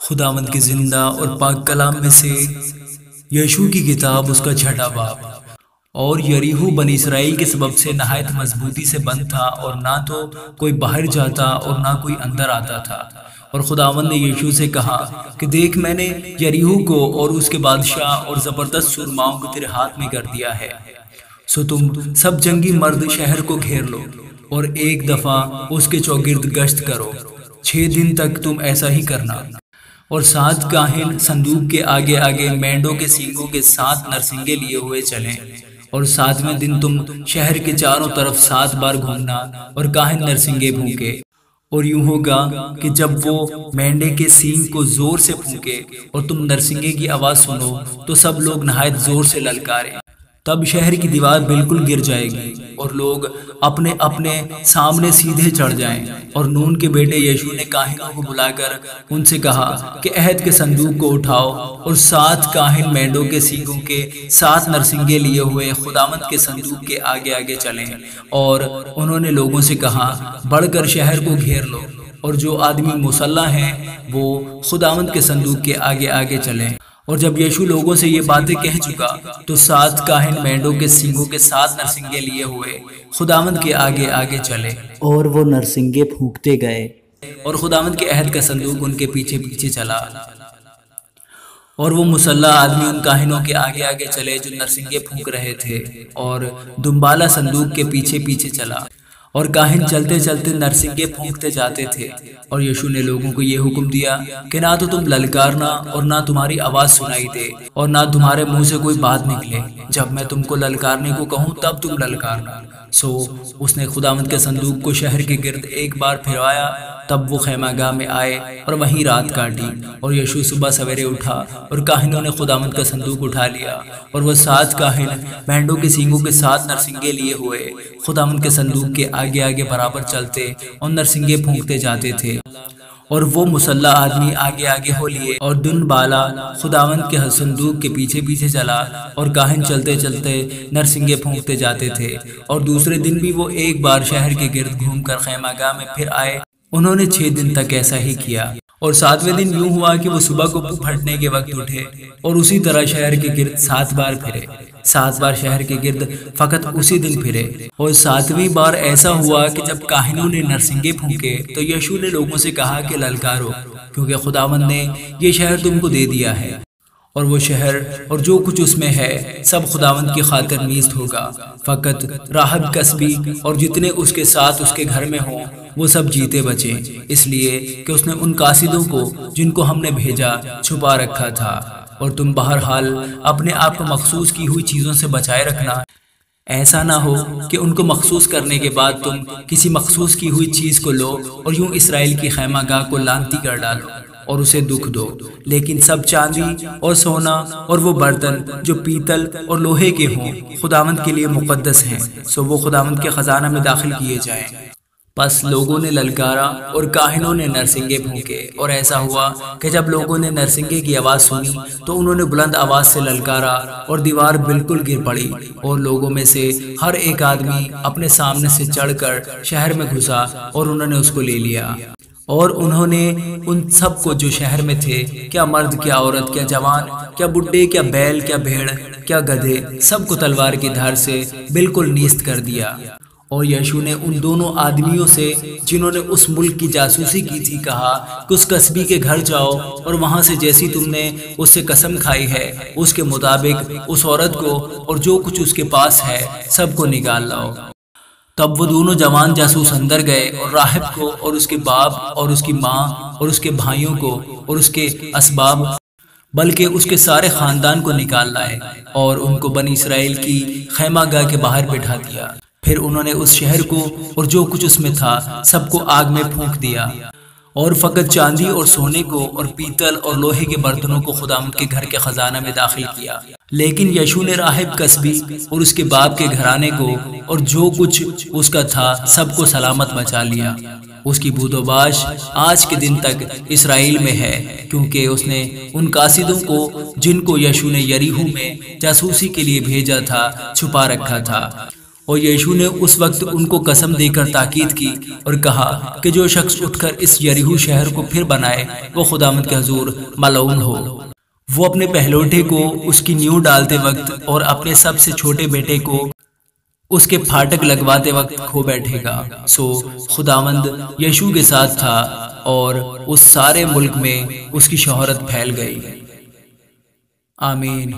خداوند کے زندہ اور پاک کلام میں سے یشوع کی کتاب اس کا 6واں باب۔ اور یریحو بنی اسرائیل کے سبب سے نہایت مضبوطی سے بند تھا، اور نہ تو کوئی باہر جاتا اور نہ کوئی اندر آتا تھا۔ اور خداوند نے یشوع سے کہا کہ دیکھ، میں نے یریحو کو اور اس کے بادشاہ اور زبردست سورماؤں کو تیرے ہاتھ میں کر دیا ہے، سو تم سب جنگی مرد شہر کو گھیر لو اور ایک دفعہ اس کے چوگرد گشت کرو۔ 6 دن تک تم ایسا ہی کرنا۔ اور 7 کاہن صندوق کے آگے آگے مینڈوں کے سینگوں کے 7 نرسنگے لیے ہوئے چلیں، اور 7ویں دن تم شہر کے چاروں طرف 7 بار گھومنا اور کاہن نرسنگے پھونکے۔ اور یوں ہوگا کہ جب وہ مینڈے کے سینگ کو زور سے پھونکے اور تم نرسنگے کی آواز سنو تو سب لوگ نہایت زور سے للکاریں، تب شہر کی دیوار بالکل گر جائے گی اور لوگ اپنے اپنے سامنے سیدھے چڑھ جائیں۔ اور نون کے بیٹے یشوع نے کاہنوں کو بلا کر ان سے کہا کہ عہد کے صندوق کو اٹھاؤ، اور 7 کاہن مینڈوں کے سینگوں کے 7 نرسنگے لیے ہوئے خداوند کے صندوق کے آگے آگے چلیں۔ اور انہوں نے لوگوں سے کہا، بڑھ کر شہر کو گھیر لو، اور جو آدمی مسلح ہیں وہ خداوند کے صندوق کے آگے آگے چلیں۔ اور جب یشوع لوگوں سے یہ باتیں کہہ چکا تو 7 کاہن مینڈوں کے سینگوں کے 7 نرسنگے لیے ہوئے خداوند کے آگے آگے چلے، اور وہ نرسنگے پھونکتے گئے، اور خداوند کے عہد کا صندوق ان کے پیچھے پیچھے چلا۔ اور وہ مسلح آدمی ان کاہنوں کے آگے آگے چلے جو نرسنگے پھونک رہے تھے، اور دنبالہ صندوق کے پیچھے پیچھے چلا، اور کاہن چلتے چلتے نرسنگے پھونکتے جاتے تھے۔ اور یشوع نے لوگوں کو یہ حکم دیا کہ نہ تو تم للکارنا، اور نہ تمہاری آواز سنائی دے، اور نہ تمہارے منہ سے کوئی بات نکلے۔ جب میں تم کو للکارنے کو کہوں تب تم للکارنا۔ سو اس نے خداوند کے صندوق کو شہر کے گرد ایک بار پھروایا، تب وہ خیمہ گاہ میں آئے اور وہیں رات کاٹی۔ اور یشوع صبح سویرے اٹھا، اور کاہنوں نے خداوند کا صندوق اٹھا لیا، اور وہ 7 کاہن مینڈوں کے سینگوں کے 7 نرسنگے لیے ہوئے خداوند کے صندوق کے آگے آگے برابر چلتے اور نرسنگے پھونکتے جاتے تھے۔ اور وہ مسلح آدمی آگے آگے ہو لیے، اور دن بالا خداوند کے صندوق کے پیچھے پیچھے چلا، اور کاہن چلتے چلتے نرسنگے پھونکتے جاتے تھے۔ اور دوسرے دن بھی وہ ایک بار شہر کے گرد گھوم کر خیمہ گاہ میں پھر آئے۔ انہوں نے 6 دن تک ایسا ہی کیا۔ اور 7ویں دن یوں ہوا کہ وہ صبح کو پھٹنے کے وقت اٹھے، اور اسی طرح شہر کے گرد 7 بار پھرے۔ 7 بار شہر کے گرد فقط اسی دن پھرے۔ اور 7ویں بار ایسا ہوا کہ جب کاہنوں نے نرسنگے پھونکے تو یشوع نے لوگوں سے کہا کہ للکارو، کیونکہ خداوند نے یہ شہر تم کو دے دیا ہے، اور وہ شہر اور جو کچھ اس میں ہے سب خداوند کی خاطر نیست ہوگا۔ فقط راہب کسبی اور جتنے اس کے ساتھ اس کے گھر میں ہوں وہ سب جیتے بچیں، اس لیے کہ اس نے ان قاصدوں کو جن کو ہم نے بھیجا چھپا رکھا تھا۔ اور تم بہرحال اپنے آپ کو مخصوص کی ہوئی چیزوں سے بچائے رکھنا، ایسا نہ ہو کہ ان کو مخصوص کرنے کے بعد تم کسی مخصوص کی ہوئی چیز کو لو اور یوں اسرائیل کی خیمہ گاہ کو لعنتی کر ڈالو اور اسے دکھ دو۔ لیکن سب چاندی اور سونا اور وہ برتن جو پیتل اور لوہے کے ہوں خداوند کے لیے مقدس ہیں، سو وہ خداوند کے خزانہ میں داخل کیے جائیں۔ پس لوگوں نے للکارا اور کاہنوں نے نرسنگے پھونکے، اور ایسا ہوا کہ جب لوگوں نے نرسنگے کی آواز سنی تو انہوں نے بلند آواز سے للکارا، اور دیوار بالکل گر پڑی، اور لوگوں میں سے ہر ایک آدمی اپنے سامنے سے چڑھ کر شہر میں گھسا، اور انہوں نے اس کو لے لیا۔ اور انہوں نے ان سب کو جو شہر میں تھے، کیا مرد کیا عورت کیا جوان کیا بڈھے کیا بیل کیا بھیڑ کیا گدھے، سب کو تلوار کی دھار سے بالکل نیست کر دیا۔ اور یشوع نے ان دونوں آدمیوں سے جنہوں نے اس ملک کی جاسوسی کی تھی کہا کہ اس کسبی کے گھر جاؤ، اور وہاں سے جیسی تم نے اس سے قسم کھائی ہے اس کے مطابق اس عورت کو اور جو کچھ اس کے پاس ہے سب کو نکال لاؤ۔ تب وہ دونوں جوان جاسوس اندر گئے، اور راہب کو اور اس کے باپ اور اس کی ماں اور اس کے بھائیوں کو اور اس کے اسباب بلکہ اس کے سارے خاندان کو نکال لائے، اور ان کو بنی اسرائیل کی خیمہ گاہ کے باہر بٹھا دیا۔ پھر انہوں نے اس شہر کو اور جو کچھ اس میں تھا سب کو آگ میں پھونک دیا، اور فقط چاندی اور سونے کو اور پیتل اور لوہے کے برتنوں کو خداوند کے گھر کے خزانہ میں داخل کیا۔ لیکن یشوع نے راہب کسبی اور اس کے باپ کے گھرانے کو اور جو کچھ اس کا تھا سب کو سلامت بچا لیا۔ اس کی بود و باش آج کے دن تک اسرائیل میں ہے، کیونکہ اس نے ان قاصدوں کو جن کو یشوع نے یریحو میں جاسوسی کے لیے بھیجا تھا چھپا رکھا تھا۔ اور یشوع نے اس وقت ان کو قسم دے کر تاکید کی اور کہا کہ جو شخص اٹھ کر اس یریحو شہر کو پھر بنائے وہ خداوند کے حضور ملعون ہو۔ وہ اپنے پہلوٹے کو اس کی نیو ڈالتے وقت اور اپنے سب سے چھوٹے بیٹے کو اس کے پھاٹک لگواتے وقت کھو بیٹھے گا۔ سو خداوند یشوع کے ساتھ تھا اور اس سارے ملک میں اس کی شہرت پھیل گئی۔ آمین۔